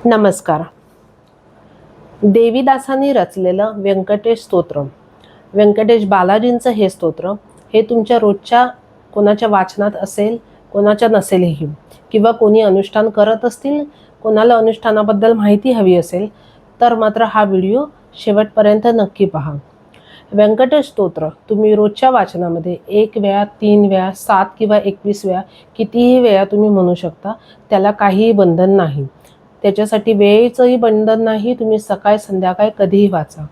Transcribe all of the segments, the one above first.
नमस्कार. देवीदासांनी रचलेलं व्यंकटेश स्तोत्र, व्यंकटेश बालाजींचं हे स्तोत्र हे तुमच्या रोजच्या कोणाच्या वाचनात असेल, कोणाच्या नसेलही, किंवा कोणी अनुष्ठान करत असतील, कोणाला अनुष्ठानाबद्दल माहिती हवी असेल तर मात्र हा व्हिडिओ शेवटपर्यंत नक्की पहा. व्यंकटेश स्तोत्र तुम्ही रोजच्या वाचनामध्ये 1 वेळा, 3 वेळा, 7 किंवा 21 वेळा, कितीही वेळा तुम्ही म्हणू शकता. त्याला काहीही बंधन नाही. त्याच्यासाठी वेळेचंही बंधन नाही. तुम्ही सकाळ संध्याकाळ कधीही वाचा.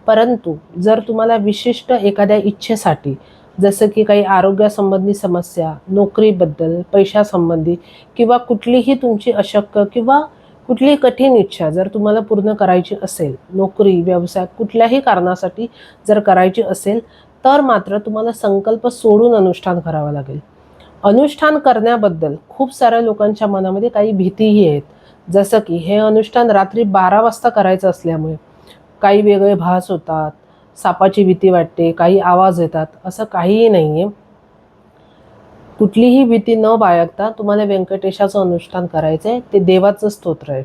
परंतु जर तुम्हाला विशिष्ट एखाद्या इच्छेसाठी, जसं की काही आरोग्यासंबंधी समस्या, नोकरीबद्दल, पैशासंबंधी, किंवा कुठलीही तुमची अशक्य किंवा कुठलीही कठीण इच्छा जर तुम्हाला पूर्ण करायची असेल, नोकरी, व्यवसाय कुठल्याही कारणासाठी जर करायची असेल, तर मात्र तुम्हाला संकल्प सोडून अनुष्ठान करावं लागेल. अनुष्ठान करण्याबद्दल खूप साऱ्या लोकांच्या मनामध्ये काही भीतीही आहेत. जसं की हे अनुष्ठान रात्री 12 वाजता करायचं असल्यामुळे काही वेगळे भास होतात, सापाची भीती वाटते, काही आवाज येतात. असं काहीही नाही आहे. कुठलीही भीती न बाळगता तुम्हाला व्यंकटेशाचं अनुष्ठान करायचं आहे. ते देवाचं स्तोत्र आहे.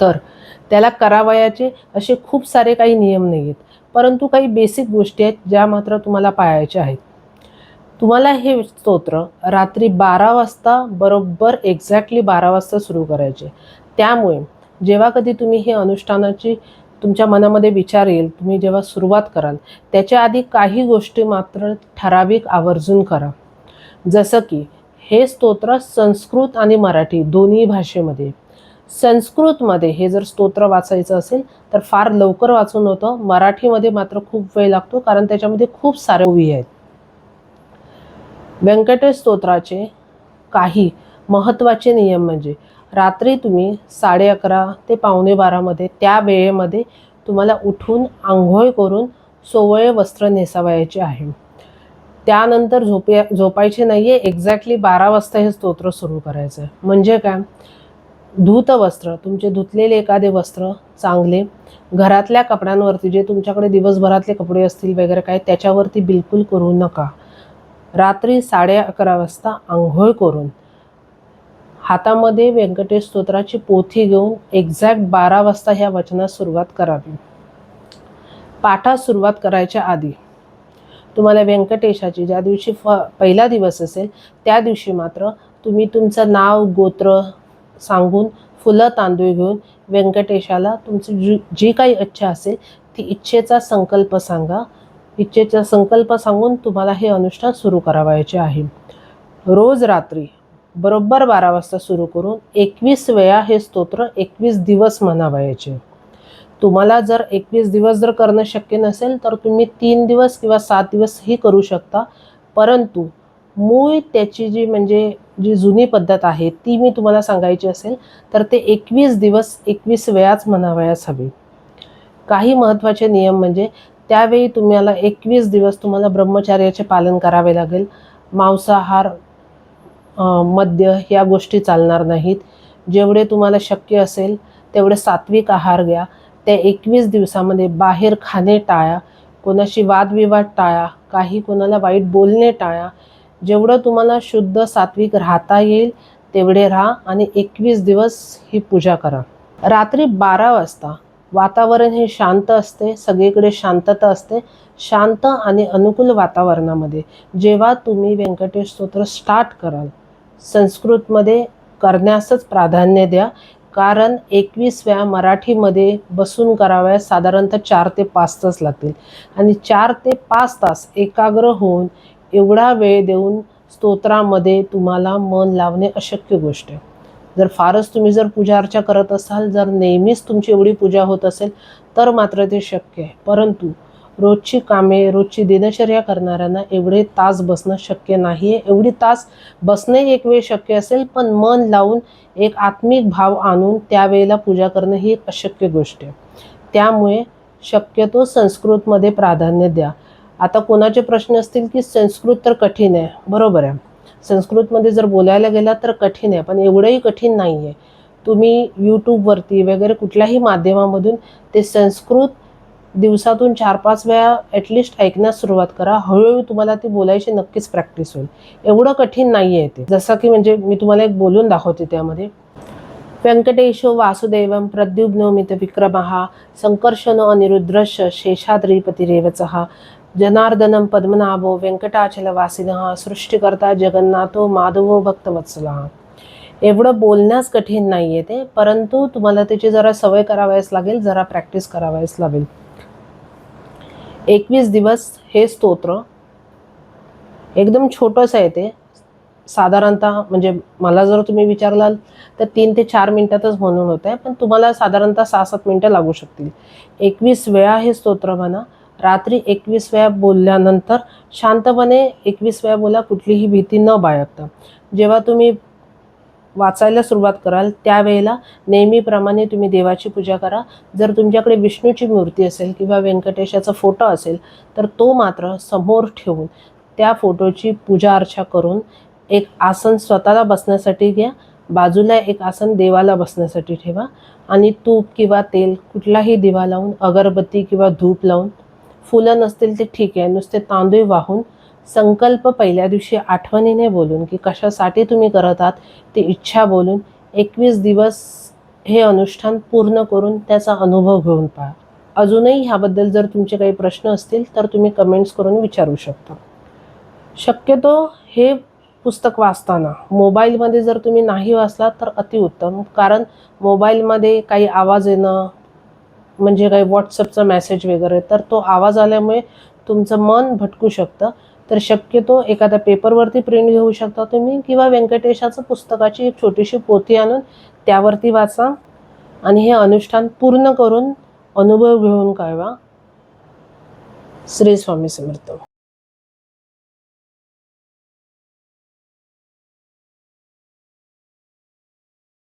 तर त्याला करावयाचे असे खूप सारे काही नियम नाही आहेत, परंतु काही बेसिक गोष्टी आहेत ज्या मात्र तुम्हाला पाळायच्या आहेत. तुम्हाला हे स्तोत्र रात्री 12 वाजता, बरोबर एक्झॅक्टली 12 वाजता सुरू करायचे. त्यामुळे जेव्हा कधी तुम्ही हे अनुष्ठानाची तुमच्या मनामध्ये विचार येईल, तुम्ही जेव्हा सुरुवात कराल, त्याच्या आधी काही गोष्टी मात्र ठराविक आवर्जून करा. जसं की हे स्तोत्र संस्कृत आणि मराठी दोन्ही भाषेमध्ये. संस्कृतमध्ये हे जर स्तोत्र वाचायचं असेल तर फार लवकर वाचून होतं. मराठीमध्ये मात्र खूप वेळ लागतो, कारण त्याच्यामध्ये खूप सारे ओवी आहेत. व्यंकटेश स्तोत्राचे काही महत्त्वाचे नियम म्हणजे रात्री तुम्ही 11:30 ते 11:45 मध्ये, त्या वेळेमध्ये तुम्हाला उठून आंघोळ करून सोवळे वस्त्र नेसावायचे आहे. त्यानंतर झोपायचे नाही आहे. एक्झॅक्टली 12 वाजता हे स्तोत्र सुरू करायचं आहे. म्हणजे काय, धूत वस्त्र, तुमचे धुतलेले एखादे वस्त्र चांगले, घरातल्या कपड्यांवरती, जे तुमच्याकडे दिवसभरातले कपडे असतील वगैरे काय, त्याच्यावरती बिलकुल करू नका. रात्री 11:30 वाजता आंघोळ करून हातामध्ये व्यंकटेश स्तोत्राची पोथी घेऊन एक्झॅक्ट 12 वाजता ह्या वचनास सुरुवात करावी. पाठास सुरुवात करायच्या आधी तुम्हाला व्यंकटेशाची, ज्या दिवशी पहिला दिवस असेल त्या दिवशी मात्र तुम्ही तुमचं नाव, गोत्र सांगून फुलं तांदूळ घेऊन व्यंकटेशाला तुमची जी काही इच्छा असेल ती इच्छेचा संकल्प सांगा. इच्छेचा संकल्प सांगून तुम्हाला हे अनुष्ठान सुरू करावायचे आहे. रोज रात्री बरोबर 12 वाजता सुरू करून 21 वेळा हे स्तोत्र 21 दिवस म्हणावायचे. तुम्हाला जर 21 दिवस जर करणं शक्य नसेल तर तुम्ही 3 दिवस किंवा 7 दिवसही करू शकता. परंतु मूळ त्याची जी जुनी पद्धत आहे ती मी तुम्हाला सांगायची असेल तर ते 21 दिवस 21 वेळाच म्हणावयास हवे. काही महत्त्वाचे नियम म्हणजे त्यावेळी तुम्हाला 21 दिवस तुम्हाला ब्रह्मचर्याचे पालन करावे लागेल. मांसाहार, मद्य ह्या गोष्टी चालणार नाहीत. जेवढे तुम्हाला शक्य असेल तेवढे सात्विक आहार घ्या. त्या 21 दिवसामध्ये बाहेर खाणे टाळा, कोणाशी वादविवाद टाळा, काही कोणाला वाईट बोलणे टाळा. जेवढं तुम्हाला शुद्ध सात्विक राहता येईल तेवढे राहा आणि 21 दिवस ही पूजा करा. रात्री 12 वाजता वातावरण हे शांत असते, सगळीकडे शांतता असते. शांत आणि अनुकूल वातावरणामध्ये जेव्हा तुम्ही व्यंकटेश स्तोत्र स्टार्ट कराल, संस्कृतमध्ये करण्यासच प्राधान्य द्या. कारण 21 वेळा मराठीमध्ये बसून कराव्यास साधारणतः 4 ते 5 तास लागतील. आणि 4 ते 5 तास एकाग्र होऊन एवढा वेळ देऊन स्तोत्रामध्ये तुम्हाला मन लावणे अशक्य गोष्ट आहे. जर फारच तुम्ही जर पूजा अर्चा करत असाल, जर नेहमीच तुमची एवढी पूजा होत असेल तर मात्र ते शक्य आहे. परंतु रोजची कामे, रोजची दिनचर्या करणाऱ्यांना एवढे तास बसणं शक्य नाही आहे. एवढी तास बसणे एक वेळ शक्य असेल, पण मन लावून एक आत्मिक भाव आणून त्यावेळेला पूजा करणं ही एक अशक्य गोष्ट आहे. त्यामुळे शक्यतो संस्कृतमध्ये प्राधान्य द्या. आता कोणाचे प्रश्न असतील की संस्कृत तर कठीण आहे. बरोबर आहे, संस्कृतमध्ये जर बोलायला गेला तर कठीण आहे, पण एवढंही कठीण नाही आहे. तुम्ही यूट्यूबवरती वगैरे कुठल्याही माध्यमामधून ते संस्कृत दिवसातून 4-5 वेळा ॲटलिस्ट ऐकण्यास सुरुवात करा. हळूहळू तुम्हाला ती बोलायची नक्कीच प्रॅक्टिस होईल. एवढं कठीण नाही आहे ते. जसं की मी तुम्हाला एक बोलून दाखवते त्यामध्ये. व्यंकटेशो वासुदेवं प्रद्युम्नोमित विक्रमः संकर्षणो अनिरुद्रश्च शेषाद्रिपतिरेवचः जनार्दनं पद्मनाभो व्यंकटाचलवासिनः सृष्टिकर्ता जगन्नाथो माधवो भक्तवत्सलः. एवढं बोलण्यास कठीण नाही आहे ते, परंतु तुम्हाला त्याची जरा सवय करावयास लागेल, जरा प्रॅक्टिस करावयास लागेल. 21 दिवस हे स्तोत्र एकदम छोटंसं आहे ते. साधारणतः म्हणजे मला जर तुम्ही विचारलाल तर 3 ते 4 मिनिटातच म्हणून होत आहे, पण तुम्हाला साधारणतः 6-7 मिनिटं लागू शकतील. 21 वेळा हे स्तोत्र म्हणा. रात्री 21 वेळा बोलल्यानंतर शांतपणे 21 वेळा बोला, कुठलीही भीती न बाळगता. जेव्हा तुम्ही वाचायला सुरुवात कराल त्यावेळेला नेहमीप्रमाणे तुम्ही देवाची पूजा करा. जर तुमच्याकडे विष्णूची मूर्ती असेल किंवा व्यंकटेशाचा फोटो असेल तर तो मात्र समोर ठेवून त्या फोटोची पूजा अर्चा करून एक आसन स्वतःला बसण्यासाठी घ्या, बाजूला एक आसन देवाला बसण्यासाठी ठेवा आणि तूप किंवा तेल कुठलाही दिवा लावून, अगरबत्ती किंवा धूप लावून, फुलं नसतील ते ठीक आहे, नुसते तांदूळ वाहून संकल्प पहिल्या दिवशी आठवणीने बोलून की कशासाठी तुम्ही करत आहात ती इच्छा बोलून 21 दिवस हे अनुष्ठान पूर्ण करून त्याचा अनुभव घेऊन पहा. अजूनही ह्याबद्दल जर तुमचे काही प्रश्न असतील तर तुम्ही कमेंट्स करून विचारू शकता. शक्यतो हे पुस्तक वाचताना मोबाईलमध्ये जर तुम्ही नाही वाचलात तर अतिउत्तम, कारण मोबाईलमध्ये काही आवाज येणं म्हणजे काही व्हॉट्सअपचा मेसेज वगैरे, तर तो आवाज आल्यामुळे तुमचं मन भटकू शकतं. तर शक्यतो एखाद्या पेपरवरती प्रिंट घेऊ शकता तुम्ही किंवा व्यंकटेशाचं पुस्तकाची एक छोटीशी पोथी आणून त्यावरती वाचा आणि हे अनुष्ठान पूर्ण करून अनुभव घेऊन कळवा. श्री स्वामी समर्थ.